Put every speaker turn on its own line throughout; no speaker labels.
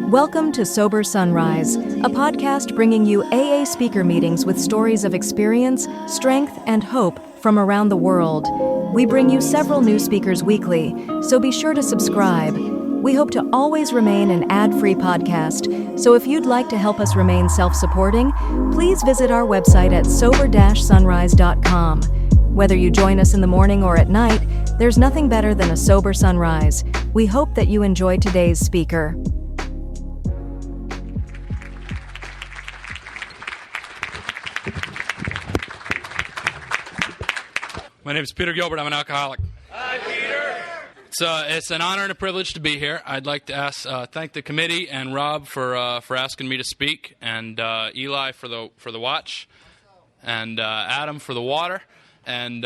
Welcome to Sober Sunrise, a podcast bringing you AA speaker meetings with stories of experience, strength, and hope from around the world. We bring you several new speakers weekly, so be sure to subscribe. We hope to always remain an ad-free podcast, so if you'd like to help us remain self-supporting, please visit our website at sober-sunrise.com. Whether you join us in the morning or at night, there's nothing better than a sober sunrise. We hope that you enjoy today's speaker.
My name is Peter Gilbert. I'm an alcoholic.
Hi, Peter.
It's an honor and a privilege to be here. I'd like to thank the committee and Rob for asking me to speak, and Eli for the watch, and Adam for the water, and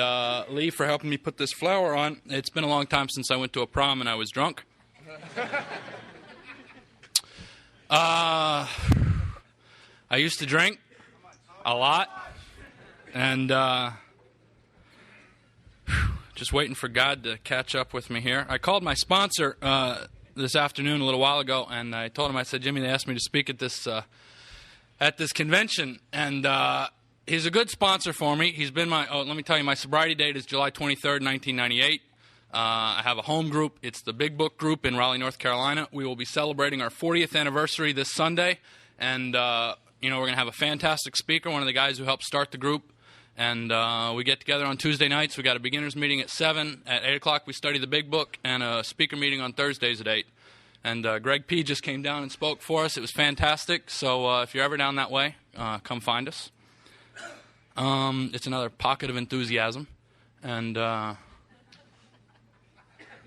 Lee for helping me put this flower on. It's been a long time since I went to a prom and I was drunk. I used to drink a lot, and just waiting for God to catch up with me here. I called my sponsor this afternoon a little while ago, and I told him, I said, Jimmy, they asked me to speak at this convention, and he's a good sponsor for me. He's been let me tell you, my sobriety date is July 23rd, 1998. I have a home group. It's the Big Book Group in Raleigh, North Carolina. We will be celebrating our 40th anniversary this Sunday, and we're going to have a fantastic speaker, one of the guys who helped start the group. And we get together on Tuesday nights. We got a beginners meeting at 7. At 8 o'clock, we study the Big Book, and a speaker meeting on Thursdays at 8. And Greg P. just came down and spoke for us. It was fantastic. So if you're ever down that way, come find us. It's another pocket of enthusiasm. And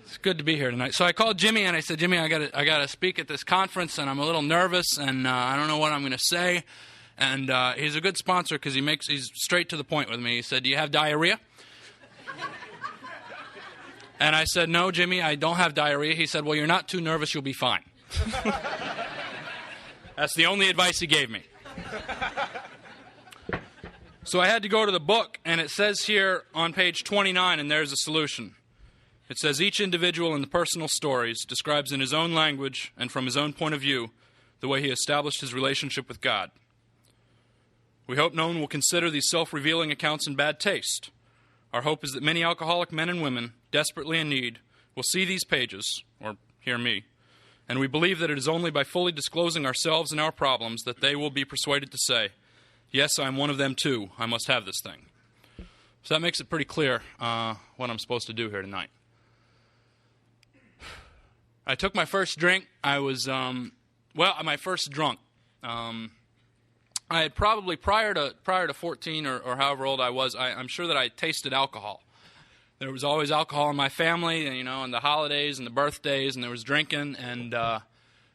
it's good to be here tonight. So I called Jimmy, and I said, Jimmy, I got to speak at this conference, and I'm a little nervous, and I don't know what I'm going to say. And he's a good sponsor because he's straight to the point with me. He said, do you have diarrhea? And I said, no, Jimmy, I don't have diarrhea. He said, well, you're not too nervous. You'll be fine. That's the only advice he gave me. So I had to go to the book, and it says here on page 29, and there's a solution. It says, each individual in the personal stories describes in his own language and from his own point of view the way he established his relationship with God. We hope no one will consider these self-revealing accounts in bad taste. Our hope is that many alcoholic men and women, desperately in need, will see these pages, or hear me, and we believe that it is only by fully disclosing ourselves and our problems that they will be persuaded to say, yes, I'm one of them too, I must have this thing. So that makes it pretty clear what I'm supposed to do here tonight. I took my first drink. I was, my first drunk. I had probably, prior to 14 or however old I was, I'm sure that I tasted alcohol. There was always alcohol in my family, and the holidays and the birthdays, and there was drinking. And,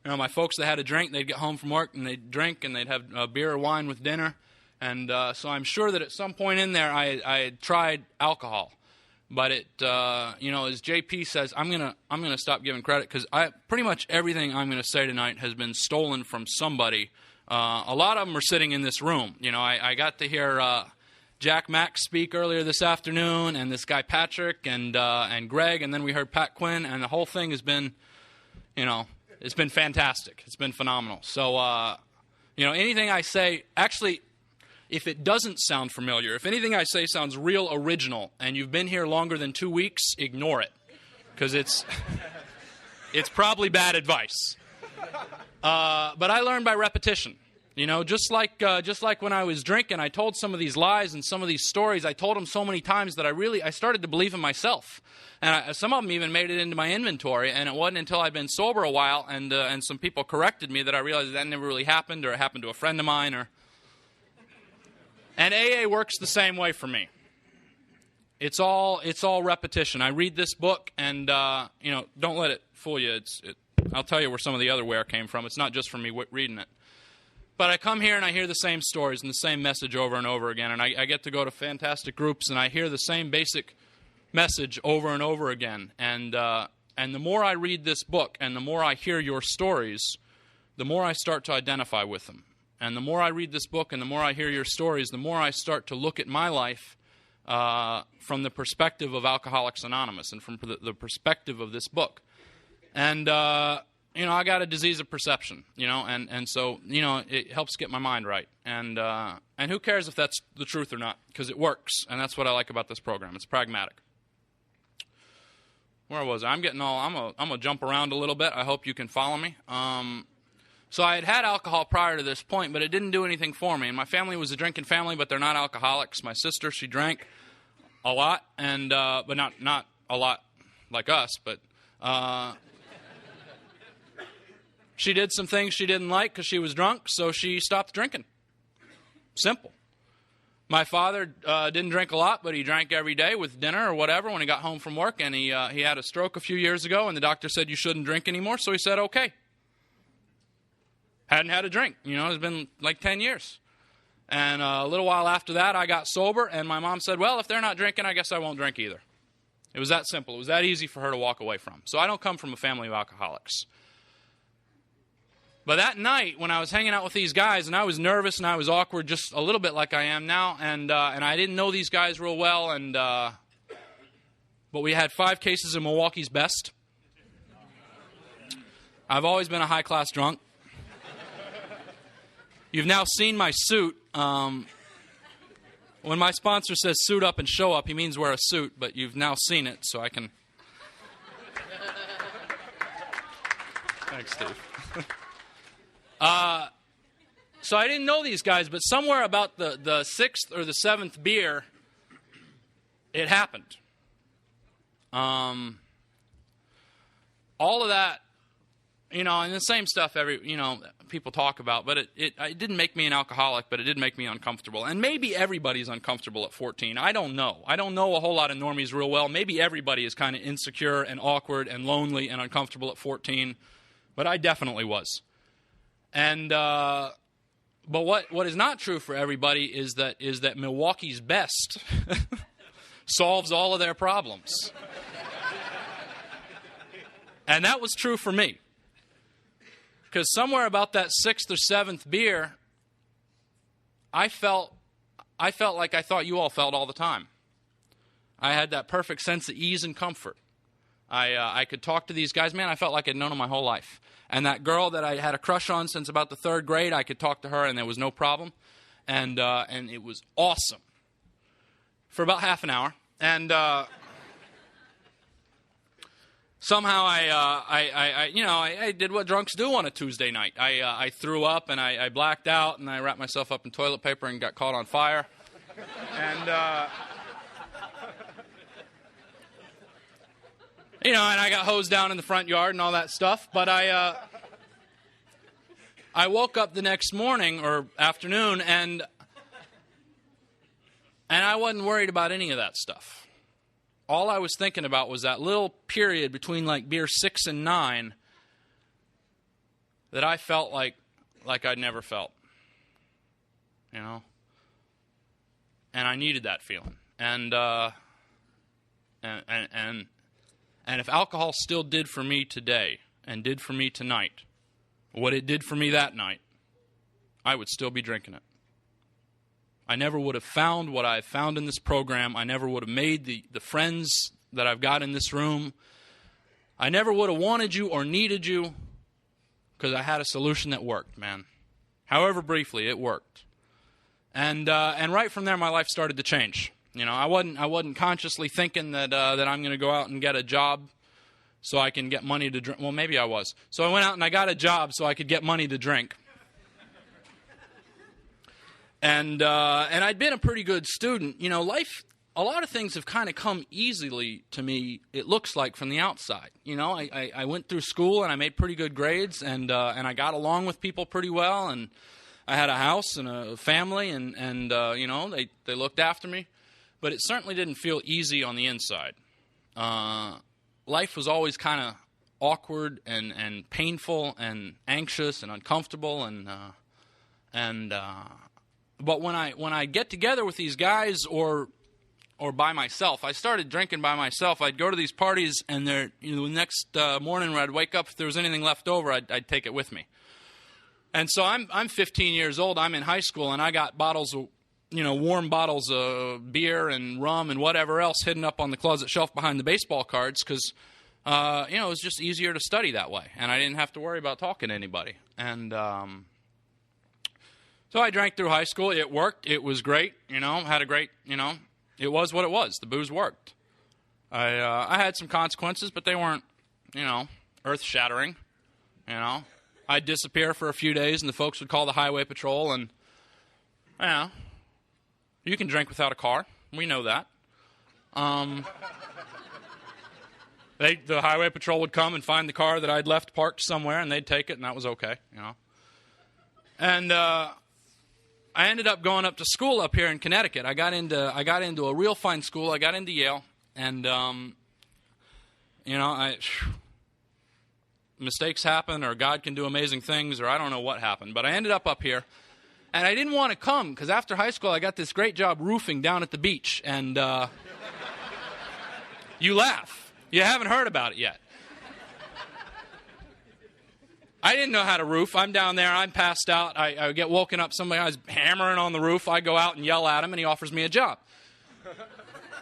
my folks that had a drink, they'd get home from work, and they'd drink, and they'd have beer or wine with dinner. And so I'm sure that at some point in there, I had tried alcohol. But it, as JP says, I'm gonna stop giving credit, because pretty much everything I'm going to say tonight has been stolen from somebody. A lot of them are sitting in this room. I got to hear Jack Mack speak earlier this afternoon, and this guy Patrick and Greg, and then we heard Pat Quinn, and the whole thing has been, it's been fantastic. It's been phenomenal. So, anything I say, actually, if it doesn't sound familiar, if anything I say sounds real original, and you've been here longer than 2 weeks, ignore it, because it's probably bad advice. But I learned by repetition. Just like when I was drinking, I told some of these lies and some of these stories. I told them so many times that I started to believe in myself. And some of them even made it into my inventory. And it wasn't until I'd been sober a while and some people corrected me that I realized that never really happened, or it happened to a friend of mine. And AA works the same way for me. It's all repetition. I read this book, and don't let it fool you. I'll tell you where some of the other wear came from. It's not just from me reading it. But I come here and I hear the same stories and the same message over and over again. And I get to go to fantastic groups, and I hear the same basic message over and over again. And the more I read this book and the more I hear your stories, the more I start to identify with them. And the more I read this book and the more I hear your stories, the more I start to look at my life from the perspective of Alcoholics Anonymous and from the perspective of this book. And, I got a disease of perception, and so, it helps get my mind right. And who cares if that's the truth or not, because it works, and that's what I like about this program. It's pragmatic. Where was I? I'm gonna jump around a little bit. I hope you can follow me. So I had alcohol prior to this point, but it didn't do anything for me. And my family was a drinking family, but they're not alcoholics. My sister, she drank a lot, and but not a lot like us, but she did some things she didn't like because she was drunk, so she stopped drinking. Simple. My father didn't drink a lot, but he drank every day with dinner or whatever when he got home from work, and he had a stroke a few years ago, and the doctor said you shouldn't drink anymore, so he said okay. Hadn't had a drink. It's been like 10 years. And a little while after that, I got sober, and my mom said, well, if they're not drinking, I guess I won't drink either. It was that simple. It was that easy for her to walk away from. So I don't come from a family of alcoholics. But that night, when I was hanging out with these guys, and I was nervous and I was awkward, just a little bit like I am now, and I didn't know these guys real well, but we had 5 cases of Milwaukee's Best. I've always been a high-class drunk. You've now seen my suit. When my sponsor says suit up and show up, he means wear a suit, but you've now seen it, so I can... Thanks, Steve. So I didn't know these guys, but somewhere about the 6th or the 7th beer, it happened. All of that, and the same stuff people talk about, but it didn't make me an alcoholic, but it did make me uncomfortable. And maybe everybody's uncomfortable at 14. I don't know. I don't know a whole lot of normies real well. Maybe everybody is kind of insecure and awkward and lonely and uncomfortable at 14, but I definitely was. And but what is not true for everybody is that Milwaukee's Best solves all of their problems. And that was true for me. Because somewhere about that 6th or 7th beer, I felt like I thought you all felt all the time. I had that perfect sense of ease and comfort. I could talk to these guys. Man, I felt like I'd known them my whole life. And that girl that I had a crush on since about the 3rd grade, I could talk to her and there was no problem. And it was awesome. For about half an hour. And somehow I did what drunks do on a Tuesday night. I threw up and I blacked out and I wrapped myself up in toilet paper and got caught on fire. And and I got hosed down in the front yard and all that stuff. But I woke up the next morning or afternoon and I wasn't worried about any of that stuff. All I was thinking about was that little period between like beer 6 and 9 that I felt like I'd never felt. And I needed that feeling. And if alcohol still did for me today and did for me tonight what it did for me that night, I would still be drinking it. I never would have found what I've found in this program. I never would have made the friends that I've got in this room. I never would have wanted you or needed you because I had a solution that worked, man. However briefly, it worked. And right from there, my life started to change. I wasn't consciously thinking that I'm going to go out and get a job so I can get money to drink. Well, maybe I was. So I went out and I got a job so I could get money to drink. And I'd been a pretty good student. Life, a lot of things have kind of come easily to me, it looks like, from the outside. I went through school and I made pretty good grades and I got along with people pretty well, and I had a house and a family and they looked after me. But it certainly didn't feel easy on the inside. Life was always kind of awkward and painful and anxious and uncomfortable but when I get together with these guys or by myself, I started drinking by myself. I'd go to these parties, and the next morning when I'd wake up, if there was anything left over, I'd take it with me. And so I'm 15 years old. I'm in high school, and I got bottles of warm bottles of beer and rum and whatever else hidden up on the closet shelf behind the baseball cards because it was just easier to study that way, and I didn't have to worry about talking to anybody. And so I drank through high school. It worked. It was great. Had a great. It was what it was. The booze worked. I had some consequences, but they weren't, earth-shattering. I'd disappear for a few days, and the folks would call the highway patrol, and you can drink without a car. We know that. The highway patrol would come and find the car that I'd left parked somewhere, and they'd take it, and that was okay, And I ended up going up to school up here in Connecticut. I got into a real fine school. I got into Yale, and mistakes happen, or God can do amazing things, or I don't know what happened, but I ended up here. And I didn't want to come, because after high school, I got this great job roofing down at the beach. And you laugh. You haven't heard about it yet. I didn't know how to roof. I'm down there. I'm passed out. I get woken up. Somebody was hammering on the roof. I go out and yell at him, and he offers me a job.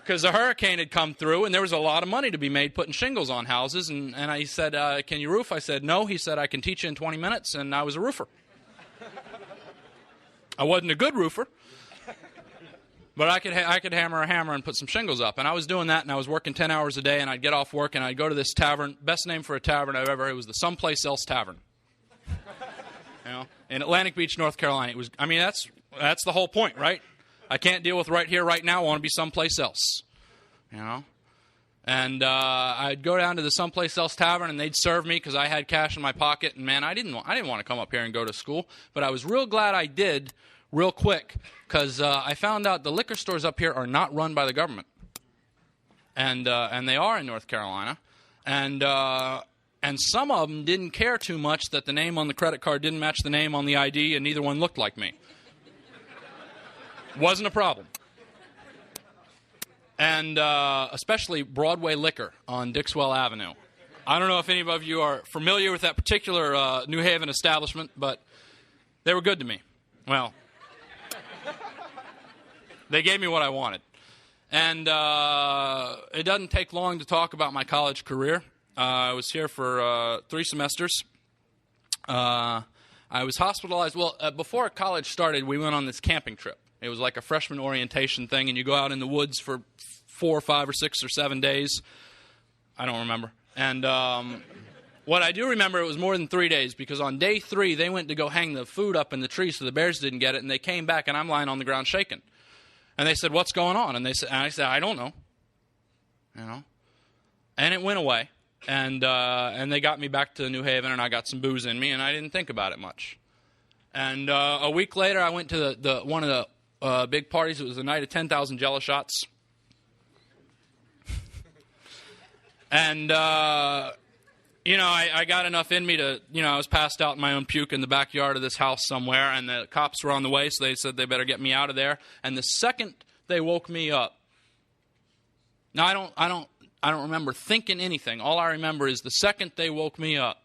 Because a hurricane had come through, and there was a lot of money to be made putting shingles on houses. And I said, can you roof? I said, no. He said, I can teach you in 20 minutes, and I was a roofer. I wasn't a good roofer, but I could hammer a hammer and put some shingles up. And I was doing that, and I was working 10 hours a day, and I'd get off work, and I'd go to this tavern. Best name for a tavern I've ever heard. It was the Someplace Else Tavern. In Atlantic Beach, North Carolina. It was. I mean, that's the whole point, right? I can't deal with right here, right now. I want to be someplace else. And I'd go down to the Someplace Else Tavern, and they'd serve me because I had cash in my pocket. And man, I didn't want to come up here and go to school, but I was real glad I did, real quick, because I found out the liquor stores up here are not run by the government, and they are in North Carolina, and some of them didn't care too much that the name on the credit card didn't match the name on the ID, and neither one looked like me. Wasn't a problem. And especially Broadway Liquor on Dixwell Avenue. I don't know if any of you are familiar with that particular New Haven establishment, but they were good to me. Well, they gave me what I wanted. And it doesn't take long to talk about my college career. I was here for 3 semesters. I was hospitalized. Well, before college started, we went on this camping trip. It was like a freshman orientation thing, and you go out in the woods for 4 or 5 or 6 or 7 days. I don't remember. And what I do remember, it was more than 3 days, because on day 3, they went to go hang the food up in the tree so the bears didn't get it, and they came back, and I'm lying on the ground shaking. And they said, "What's going on?" And I said, "I don't know." And it went away, and they got me back to New Haven, and I got some booze in me, and I didn't think about it much. And a week later, I went to the one of the big parties. It was the night of 10,000 Jello shots. And, I got enough in me to, I was passed out in my own puke in the backyard of this house somewhere, and the cops were on the way, so they said they better get me out of there. And the second they woke me up, now I don't remember thinking anything. All I remember is the second they woke me up,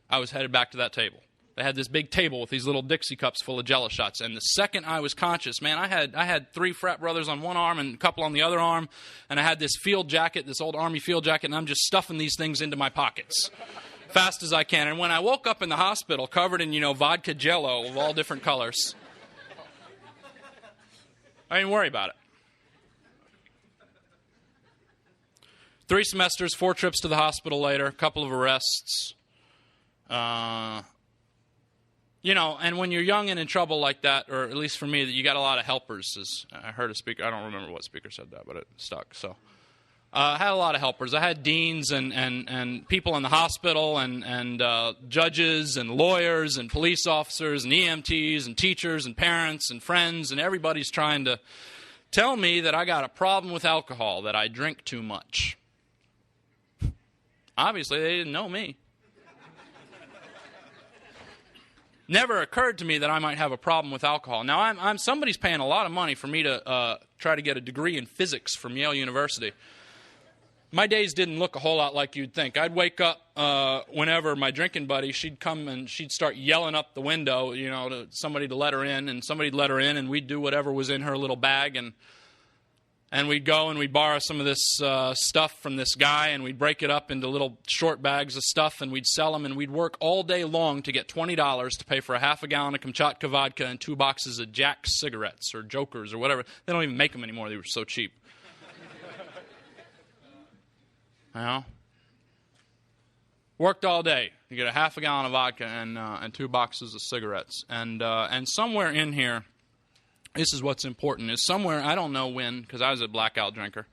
I was headed back to that table. They had this big table with these little Dixie cups full of Jello shots. And the second I was conscious, man, I had 3 frat brothers on one arm and a couple on the other arm. And I had this field jacket, this old Army field jacket, and I'm just stuffing these things into my pockets fast as I can. And when I woke up in the hospital covered in, vodka Jello of all different colors, I didn't worry about it. 3 semesters, 4 trips to the hospital later, a couple of arrests. And when you're young and in trouble like that, or at least for me, that you got a lot of helpers. As I heard a speaker, I don't remember what speaker said that, but it stuck. So I had a lot of helpers. I had deans and people in the hospital and judges and lawyers and police officers and EMTs and teachers and parents and friends, and everybody's trying to tell me that I got a problem with alcohol, that I drink too much. Obviously, they didn't know me. Never occurred to me that I might have a problem with alcohol. Now, I'm somebody's paying a lot of money for me to try to get a degree in physics from Yale University. My days didn't look a whole lot like you'd think. I'd wake up whenever my drinking buddy, she'd come and she'd start yelling up the window, to somebody to let her in, and somebody'd let her in, and we'd do whatever was in her little bag. And And we'd go and we'd borrow some of this stuff from this guy, and we'd break it up into little short bags of stuff, and we'd sell them, and we'd work all day long to get $20 to pay for a half a gallon of Kamchatka vodka and 2 boxes of Jack's cigarettes or Jokers or whatever. They don't even make them anymore. They were so cheap. You know? Worked all day to get a half a gallon of vodka and 2 boxes of cigarettes. And somewhere in here, this is what's important, is somewhere, I don't know when, because I was a blackout drinker,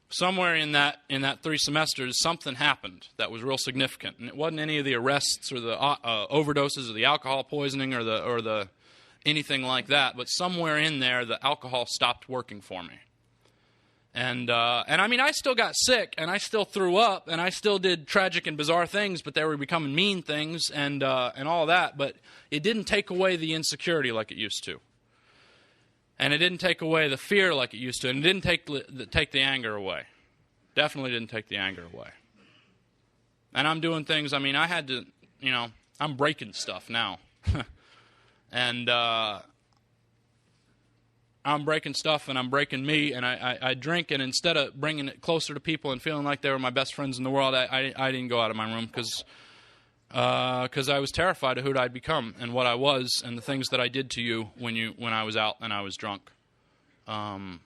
somewhere in that 3 semesters, something happened that was real significant. And it wasn't any of the arrests or the overdoses or the alcohol poisoning or the anything like that, but somewhere in there, the alcohol stopped working for me. And I mean, I still got sick, and I still threw up, and I still did tragic and bizarre things, but they were becoming mean things and all that, but it didn't take away the insecurity like it used to. And it didn't take away the fear like it used to. And it didn't take the anger away. Definitely didn't take the anger away. And I'm doing things, I mean, I had to, you know, I'm breaking stuff now. And I'm breaking stuff and I'm breaking me. And I drink, and instead of bringing it closer to people and feeling like they were my best friends in the world, I didn't go out of my room because I was terrified of who I'd become and what I was and the things that I did to you when I was out and I was drunk. And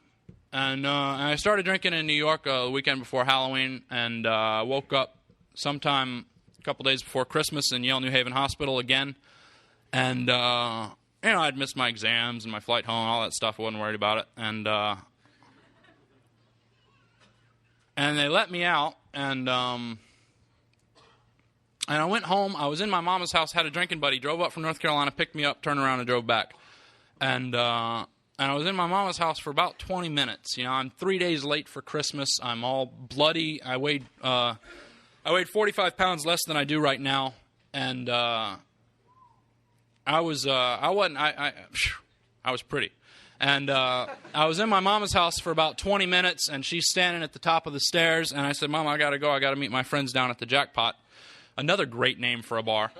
I started drinking in New York the weekend before Halloween, and woke up sometime a couple days before Christmas in Yale New Haven Hospital again. And, you know, I'd missed my exams and my flight home and all that stuff. I wasn't worried about it. And they let me out, and I went home. I was in my mama's house, had a drinking buddy, drove up from North Carolina, picked me up, turned around, and drove back. And I was in my mama's house for about 20 minutes. You know, I'm 3 days late for Christmas. I'm all bloody. I weighed 45 pounds less than I do right now. And I was pretty. And I was in my mama's house for about 20 minutes, and she's standing at the top of the stairs. And I said, Mama, I got to go. I got to meet my friends down at the Jackpot. Another great name for a bar.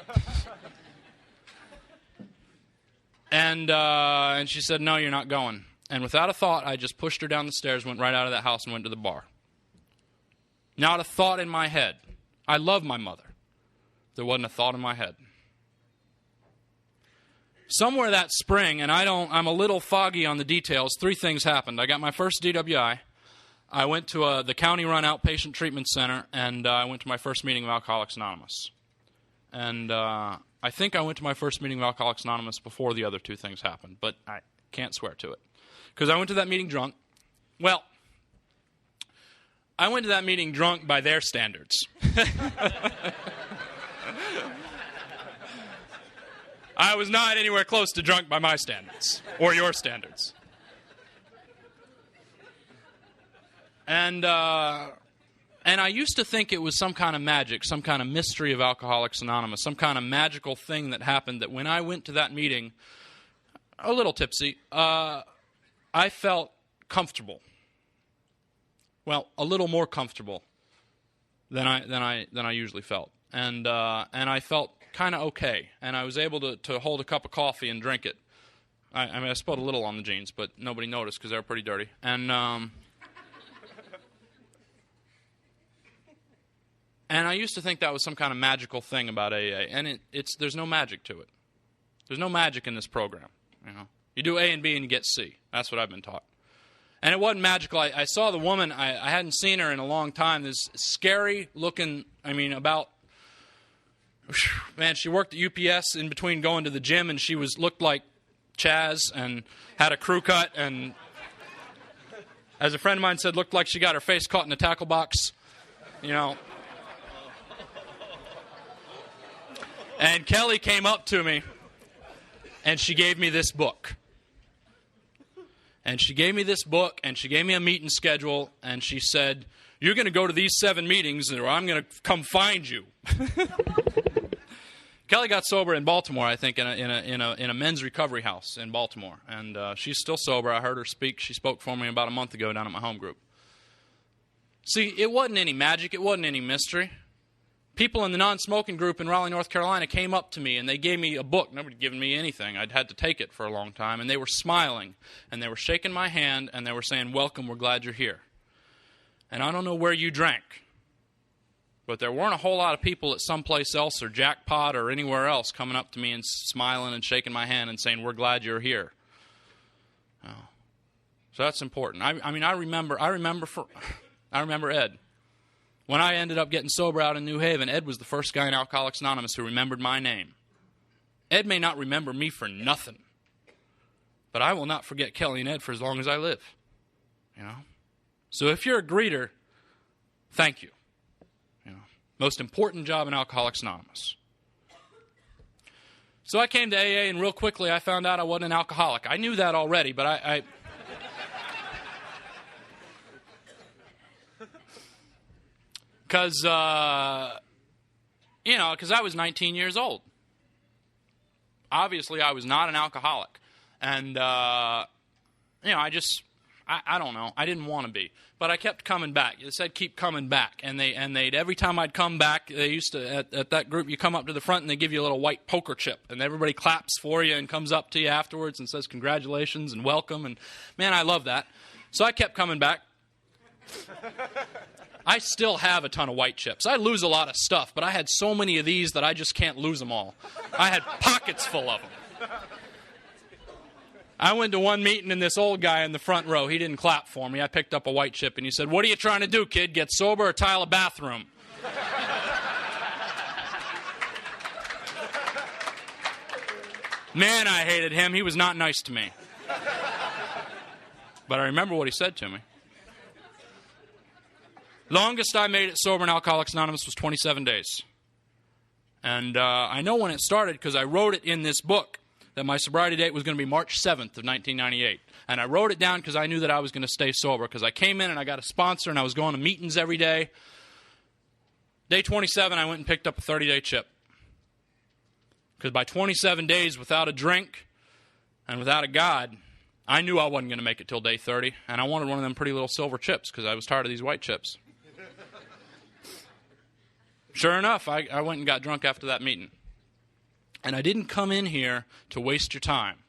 And she said, no, you're not going. And without a thought, I just pushed her down the stairs, went right out of that house, and went to the bar. Not a thought in my head. I love my mother. There wasn't a thought in my head. Somewhere that spring, and I'm a little foggy on the details, 3 things happened. I got my first DWI. I went to the county-run outpatient treatment center, and I went to my first meeting of Alcoholics Anonymous. And I think I went to my first meeting of Alcoholics Anonymous before the other 2 things happened, but I can't swear to it. Because I went to that meeting drunk. Well, I went to that meeting drunk by their standards. I was not anywhere close to drunk by my standards, or your standards. And I used to think it was some kind of magic, some kind of mystery of Alcoholics Anonymous, some kind of magical thing that happened, that when I went to that meeting, a little tipsy, I felt comfortable. Well, a little more comfortable than I usually felt. And I felt kind of okay. And I was able to hold a cup of coffee and drink it. I mean, I spilled a little on the jeans, but nobody noticed because they were pretty dirty. And I used to think that was some kind of magical thing about AA, and there's no magic to it. There's no magic in this program. You know, you do A and B and you get C. That's what I've been taught. And it wasn't magical. I saw the woman. I hadn't seen her in a long time. This scary looking. I mean, man, she worked at UPS in between going to the gym, and she looked like Chaz and had a crew cut, and as a friend of mine said, looked like she got her face caught in a tackle box. You know. And Kelly came up to me, and she gave me this book. And she gave me this book, and she gave me a meeting schedule, and she said, you're going to go to these 7 meetings, or I'm going to come find you. Kelly got sober in Baltimore, I think, in a men's recovery house in Baltimore. And she's still sober. I heard her speak. She spoke for me about a month ago down at my home group. See, it wasn't any magic. It wasn't any mystery. People in the non-smoking group in Raleigh, North Carolina came up to me and they gave me a book. Nobody had given me anything. I'd had to take it for a long time. And they were smiling and they were shaking my hand and they were saying, "Welcome, we're glad you're here." And I don't know where you drank, but there weren't a whole lot of people at someplace else or Jackpot or anywhere else coming up to me and smiling and shaking my hand and saying, "We're glad you're here." Oh. So that's important. I remember Ed. When I ended up getting sober out in New Haven, Ed was the first guy in Alcoholics Anonymous who remembered my name. Ed may not remember me for nothing, but I will not forget Kelly and Ed for as long as I live. You know? So if you're a greeter, thank you. You know, most important job in Alcoholics Anonymous. So I came to AA, and real quickly I found out I wasn't an alcoholic. I knew that already, but I because I was 19 years old. Obviously, I was not an alcoholic, and I don't know. I didn't want to be, but I kept coming back. It said keep coming back, and they'd every time I'd come back, they used to at that group. You come up to the front, and they give you a little white poker chip, and everybody claps for you and comes up to you afterwards and says congratulations and welcome. And man, I love that. So I kept coming back. I still have a ton of white chips. I lose a lot of stuff, but I had so many of these that I just can't lose them all. I had pockets full of them. I went to one meeting, and this old guy in the front row, he didn't clap for me. I picked up a white chip, and he said, "What are you trying to do, kid? Get sober or tile a bathroom?" Man, I hated him. He was not nice to me. But I remember what he said to me. Longest I made it sober in Alcoholics Anonymous was 27 days. And I know when it started because I wrote it in this book that my sobriety date was going to be March 7th of 1998. And I wrote it down because I knew that I was going to stay sober because I came in and I got a sponsor and I was going to meetings every day. Day 27, I went and picked up a 30-day chip. Because by 27 days without a drink and without a God, I knew I wasn't going to make it till day 30. And I wanted one of them pretty little silver chips because I was tired of these white chips. Sure enough, I went and got drunk after that meeting. And I didn't come in here to waste your time.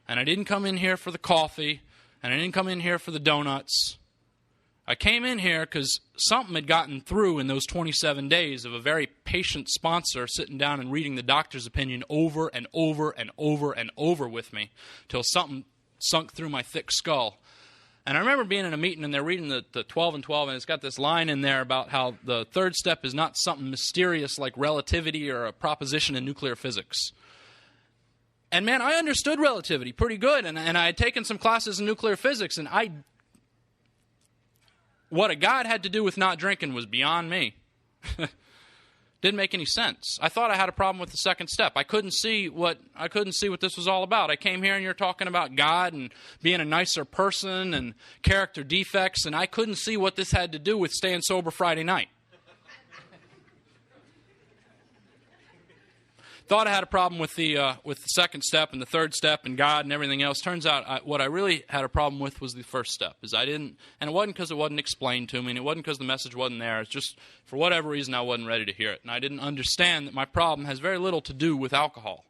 And I didn't come in here for the coffee. And I didn't come in here for the donuts. I came in here because something had gotten through in those 27 days of a very patient sponsor sitting down and reading the doctor's opinion over and over and over and over with me till something sunk through my thick skull. And I remember being in a meeting and they're reading the 12 and 12, and it's got this line in there about how the third step is not something mysterious like relativity or a proposition in nuclear physics. And man, I understood relativity pretty good, and I had taken some classes in nuclear physics, and what a God had to do with not drinking was beyond me. Didn't make any sense. I thought I had a problem with the second step. I couldn't see what this was all about. I came here and you're talking about God and being a nicer person and character defects, and I couldn't see what this had to do with staying sober Friday night. Thought I had a problem with the second step and the third step and God and everything else. Turns out what I really had a problem with was the first step. And it wasn't because it wasn't explained to me, and it wasn't because the message wasn't there. It's just for whatever reason I wasn't ready to hear it. And I didn't understand that my problem has very little to do with alcohol.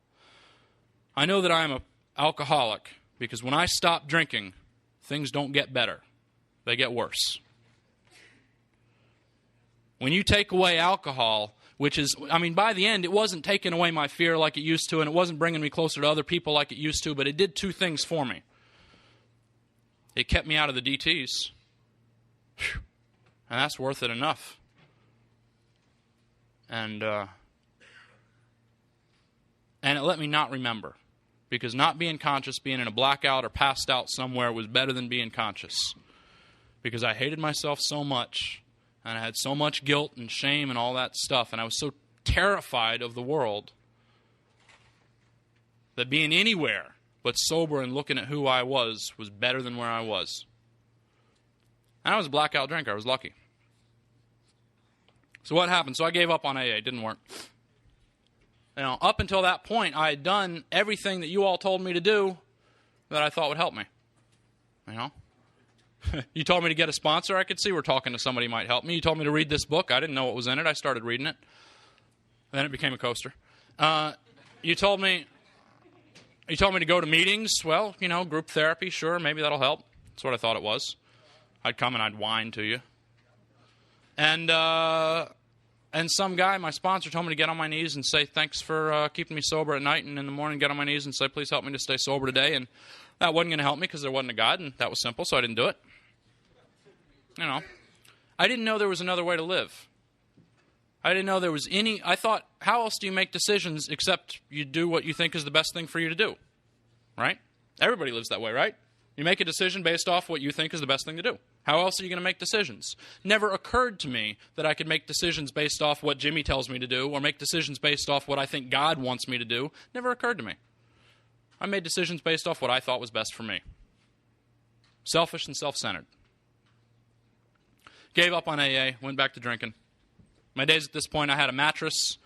I know that I am an alcoholic because when I stop drinking, things don't get better. They get worse. When you take away alcohol, which is, by the end, it wasn't taking away my fear like it used to, and it wasn't bringing me closer to other people like it used to, but it did two things for me. It kept me out of the DTs, and that's worth it enough. And it let me not remember, because not being conscious, being in a blackout or passed out somewhere was better than being conscious, because I hated myself so much. And I had so much guilt and shame and all that stuff. And I was so terrified of the world that being anywhere but sober and looking at who I was better than where I was. And I was a blackout drinker. I was lucky. So what happened? So I gave up on AA. It didn't work. Up until that point, I had done everything that you all told me to do that I thought would help me. You told me to get a sponsor I could see. We're talking to somebody who might help me. You told me to read this book. I didn't know what was in it. I started reading it. And then it became a coaster. You told me to go to meetings. Well, group therapy, sure, maybe that'll help. That's what I thought it was. I'd come and I'd whine to you. And some guy, my sponsor, told me to get on my knees and say thanks for keeping me sober at night, and in the morning get on my knees and say please help me to stay sober today. And that wasn't going to help me because there wasn't a God, and that was simple, so I didn't do it. I didn't know there was another way to live. I didn't know there was any. I thought, how else do you make decisions except you do what you think is the best thing for you to do, right? Everybody lives that way, right? You make a decision based off what you think is the best thing to do. How else are you going to make decisions? Never occurred to me that I could make decisions based off what Jimmy tells me to do or make decisions based off what I think God wants me to do. Never occurred to me. I made decisions based off what I thought was best for me. Selfish and self-centered. Gave up on AA, went back to drinking. My days at this point, I had a mattress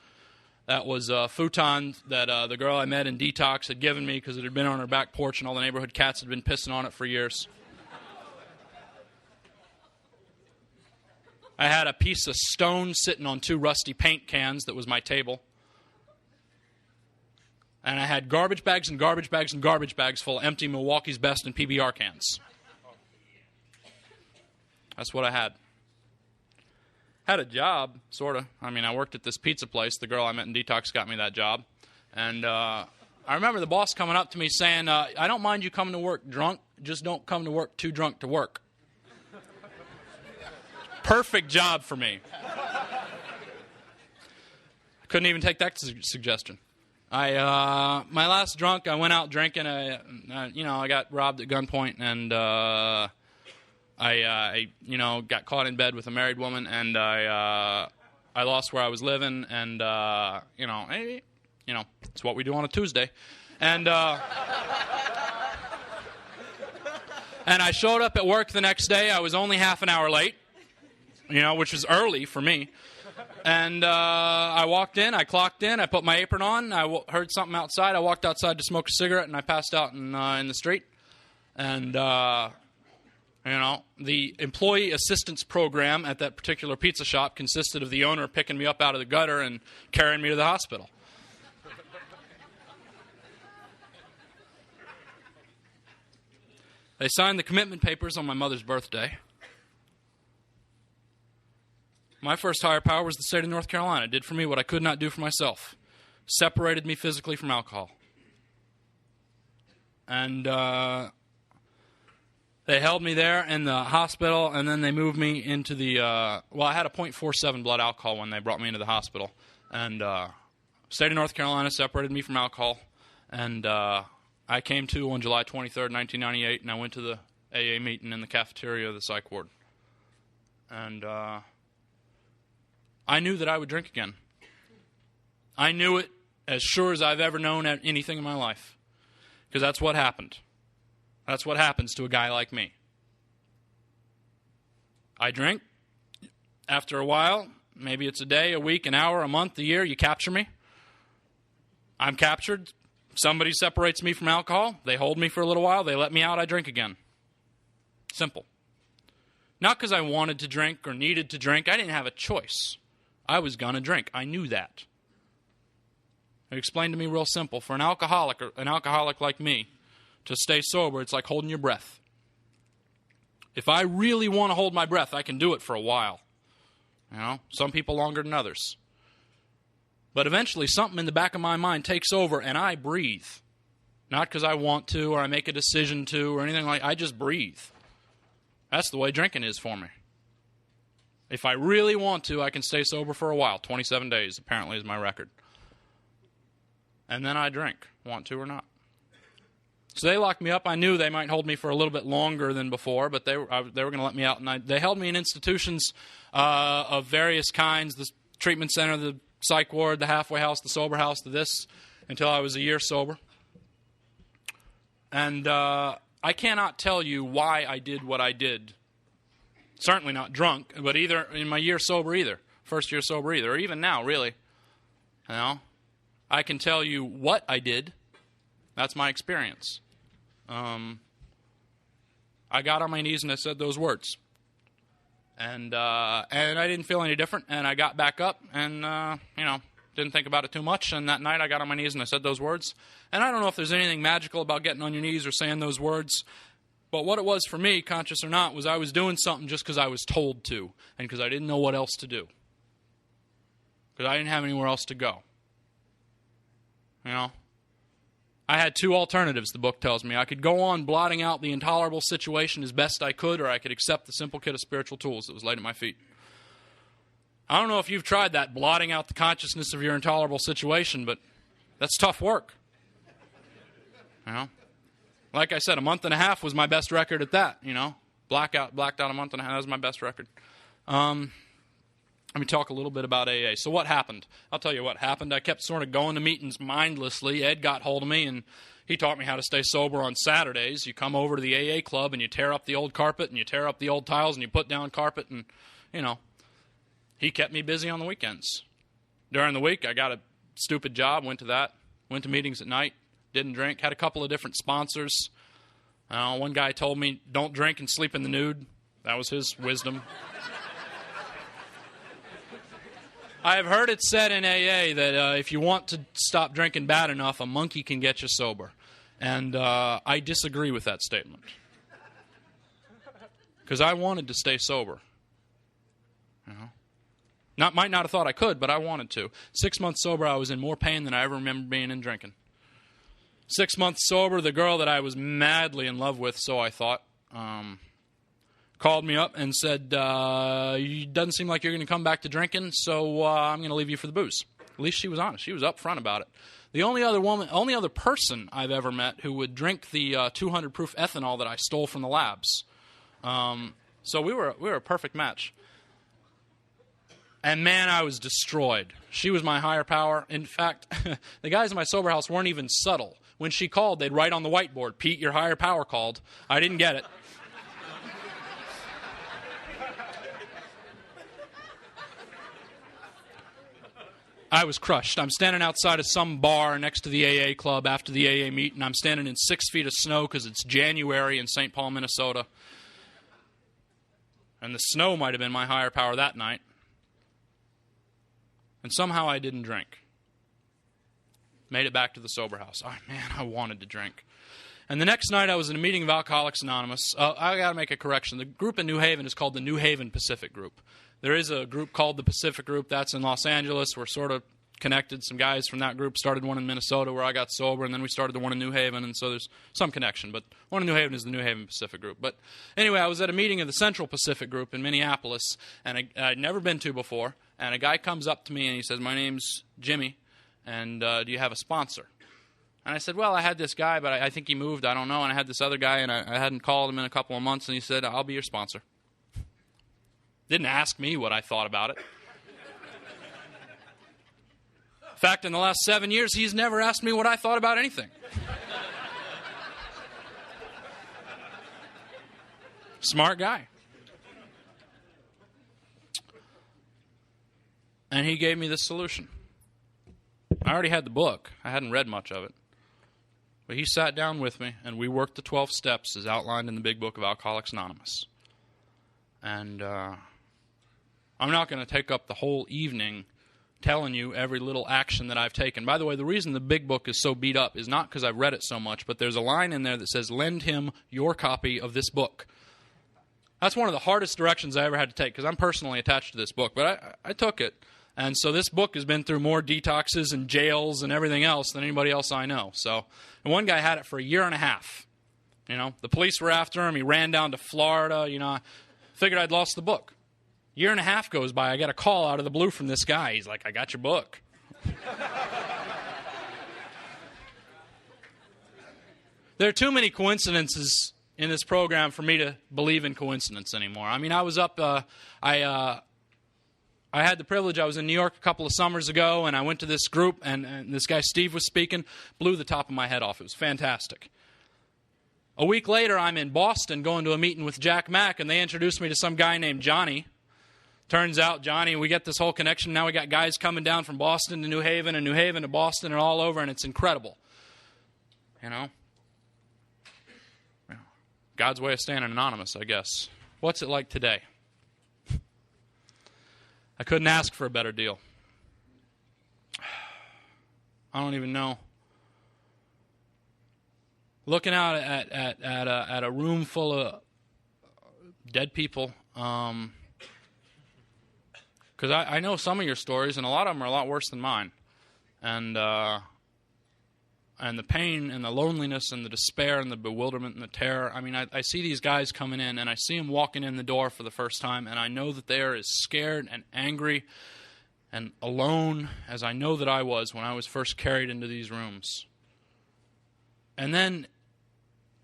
that was a futon that the girl I met in detox had given me because it had been on her back porch and all the neighborhood cats had been pissing on it for years. I had a piece of stone sitting on 2 rusty paint cans that was my table. And I had garbage bags and garbage bags and garbage bags full of empty Milwaukee's Best and PBR cans. That's what I had. Had a job, sort of. I worked at this pizza place. The girl I met in detox got me that job. And I remember the boss coming up to me saying, I don't mind you coming to work drunk, just don't come to work too drunk to work. Perfect job for me. Couldn't even take that suggestion. My last drunk, I went out drinking. I got robbed at gunpoint, and I got caught in bed with a married woman, and I lost where I was living, and it's what we do on a Tuesday, and I showed up at work the next day. I was only half an hour late, which was early for me. And I walked in, I clocked in, I put my apron on, I heard something outside, I walked outside to smoke a cigarette, and I passed out in the street. And, the employee assistance program at that particular pizza shop consisted of the owner picking me up out of the gutter and carrying me to the hospital. They signed the commitment papers on my mother's birthday. My first higher power was the state of North Carolina. It did for me what I could not do for myself. Separated me physically from alcohol. And they held me there in the hospital, and then they moved me into the, I had a .47 blood alcohol when they brought me into the hospital. And state of North Carolina separated me from alcohol. And I came to on July 23rd, 1998, and I went to the AA meeting in the cafeteria of the psych ward. And I knew that I would drink again. I knew it as sure as I've ever known anything in my life. Because that's what happened. That's what happens to a guy like me. I drink. After a while, maybe it's a day, a week, an hour, a month, a year, you capture me. I'm captured. Somebody separates me from alcohol. They hold me for a little while. They let me out. I drink again. Simple. Not because I wanted to drink or needed to drink. I didn't have a choice. I was going to drink. I knew that. It explained to me real simple. For an alcoholic like me, to stay sober, it's like holding your breath. If I really want to hold my breath, I can do it for a while. Some people longer than others. But eventually something in the back of my mind takes over and I breathe. Not because I want to or I make a decision to or anything like that. I just breathe. That's the way drinking is for me. If I really want to, I can stay sober for a while. 27 days, apparently, is my record. And then I drink, want to or not. So they locked me up. I knew they might hold me for a little bit longer than before, but they were going to let me out. And they held me in institutions of various kinds, the treatment center, the psych ward, the halfway house, the sober house, this, until I was a year sober. And I cannot tell you why I did what I did. Certainly not drunk, but either in my year sober either. First year sober either, or even now, really. I can tell you what I did. That's my experience. I got on my knees and I said those words. And I didn't feel any different, and I got back up and, didn't think about it too much. And that night I got on my knees and I said those words. And I don't know if there's anything magical about getting on your knees or saying those words, but what it was for me, conscious or not, was I was doing something just because I was told to and because I didn't know what else to do. Because I didn't have anywhere else to go. I had two alternatives, the book tells me. I could go on blotting out the intolerable situation as best I could, or I could accept the simple kit of spiritual tools that was laid at my feet. I don't know if you've tried that, blotting out the consciousness of your intolerable situation, but that's tough work. Like I said, a month and a half was my best record at that, Blacked out a month and a half, that was my best record. Let me talk a little bit about AA. So what happened? I'll tell you what happened. I kept sort of going to meetings mindlessly. Ed got hold of me, and he taught me how to stay sober on Saturdays. You come over to the AA club, and you tear up the old carpet, and you tear up the old tiles, and you put down carpet, and, he kept me busy on the weekends. During the week, I got a stupid job, went to that, went to meetings at night, didn't drink, had a couple of different sponsors. One guy told me, don't drink and sleep in the nude. That was his wisdom. I have heard it said in AA that if you want to stop drinking bad enough, a monkey can get you sober. And I disagree with that statement. Because I wanted to stay sober. Might not have thought I could, but I wanted to. 6 months sober, I was in more pain than I ever remember being in drinking. 6 months sober, the girl that I was madly in love with, so I thought, called me up and said, it doesn't seem like you're going to come back to drinking, so I'm going to leave you for the booze. At least she was honest. She was upfront about it. The only other person I've ever met who would drink the 200 proof ethanol that I stole from the labs. So we were a perfect match. And man, I was destroyed. She was my higher power. In fact, the guys in my sober house weren't even subtle. When she called, they'd write on the whiteboard, Pete, your higher power called. I didn't get it. I was crushed. I'm standing outside of some bar next to the AA club after the AA meet, and I'm standing in 6 feet of snow because it's January in St. Paul, Minnesota. And the snow might have been my higher power that night. And somehow I didn't drink. Made it back to the sober house. Oh, man, I wanted to drink. And the next night I was in a meeting of Alcoholics Anonymous. I got to make a correction. The group in New Haven is called the New Haven Pacific Group. There is a group called the Pacific Group. That's in Los Angeles. We're sort of connected. Some guys from that group started one in Minnesota where I got sober, and then we started the one in New Haven, and so there's some connection. But one in New Haven is the New Haven Pacific Group. But anyway, I was at a meeting of the Central Pacific Group in Minneapolis, and I'd never been to before, and a guy comes up to me and he says, my name's Jimmy, and do you have a sponsor? And I said, well, I had this guy, but I think he moved. I don't know. And I had this other guy, and I hadn't called him in a couple of months, and he said, I'll be your sponsor. Didn't ask me what I thought about it. In fact, in the last 7 years, he's never asked me what I thought about anything. Smart guy. And he gave me this solution. I already had the book. I hadn't read much of it. But he sat down with me, and we worked the 12 steps as outlined in the big book of Alcoholics Anonymous. And I'm not going to take up the whole evening telling you every little action that I've taken. By the way, the reason the big book is so beat up is not because I've read it so much, but there's a line in there that says, lend him your copy of this book. That's one of the hardest directions I ever had to take because I'm personally attached to this book, but I took it. And so this book has been through more detoxes and jails and everything else than anybody else I know. So, and one guy had it for a year and a half. The police were after him. He ran down to Florida. I figured I'd lost the book. Year and a half goes by. I get a call out of the blue from this guy. He's like, I got your book. There are too many coincidences in this program for me to believe in coincidence anymore. I mean, I was up, I had the privilege, I was in New York a couple of summers ago, and I went to this group, and this guy Steve was speaking, blew the top of my head off. It was fantastic. A week later, I'm in Boston going to a meeting with Jack Mack, and they introduced me to some guy named Johnny. Turns out, Johnny, we get this whole connection. Now we got guys coming down from Boston to New Haven and New Haven to Boston and all over, and it's incredible. God's way of staying anonymous, I guess. What's it like today? I couldn't ask for a better deal. I don't even know. Looking out at a room full of dead people, because I know some of your stories, and a lot of them are a lot worse than mine. And the pain and the loneliness and the despair and the bewilderment and the terror. I mean, I see these guys coming in, and I see them walking in the door for the first time, and I know that they are as scared and angry and alone as I know that I was when I was first carried into these rooms. And then,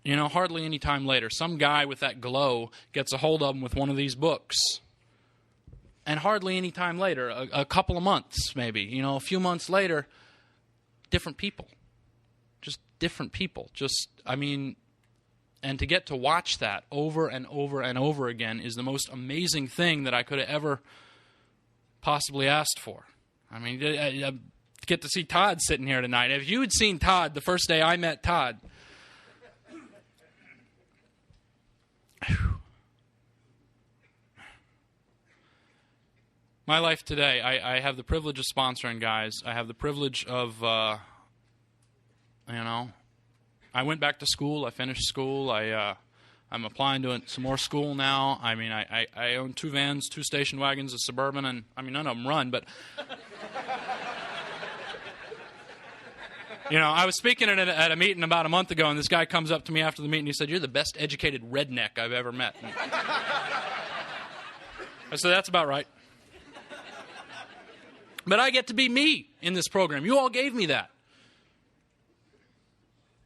hardly any time later, some guy with that glow gets a hold of them with one of these books. And hardly any time later, a couple of months maybe, a few months later, different people. Just different people. And to get to watch that over and over and over again is the most amazing thing that I could have ever possibly asked for. I mean, I get to see Todd sitting here tonight. If you had seen Todd the first day I met Todd, my life today, I have the privilege of sponsoring guys. I have the privilege of, I went back to school. I finished school. I'm applying to some more school now. I mean, I own 2 vans, 2 station wagons, a Suburban, and none of them run, but I was speaking at a meeting about a month ago, and this guy comes up to me after the meeting. He said, "You're the best educated redneck I've ever met." And I said, "That's about right." But I get to be me in this program. You all gave me that.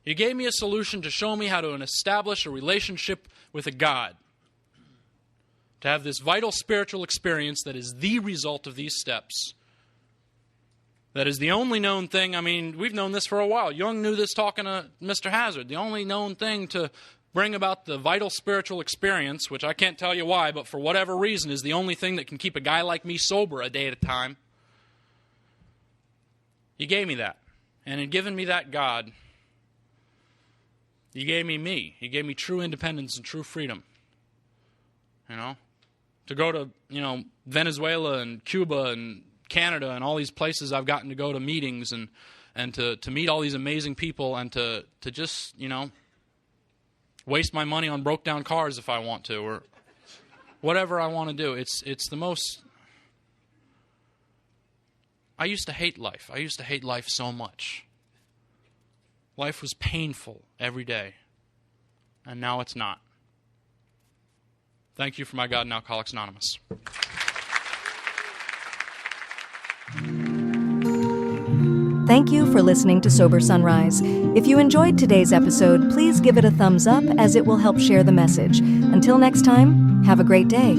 You gave me a solution to show me how to establish a relationship with a God. To have this vital spiritual experience that is the result of these steps. That is the only known thing. I mean, we've known this for a while. Jung knew this talking to Mr. Hazard. The only known thing to bring about the vital spiritual experience, which I can't tell you why, but for whatever reason is the only thing that can keep a guy like me sober a day at a time. You gave me that. And in giving me that God, you gave me me. You gave me true independence and true freedom. To go to, Venezuela and Cuba and Canada and all these places I've gotten to go to meetings and to meet all these amazing people and to just, waste my money on broke down cars if I want to or whatever I want to do. It's the most... I used to hate life. I used to hate life so much. Life was painful every day. And now it's not. Thank you for my God and Alcoholics Anonymous.
Thank you for listening to Sober Sunrise. If you enjoyed today's episode, please give it a thumbs up as it will help share the message. Until next time, have a great day.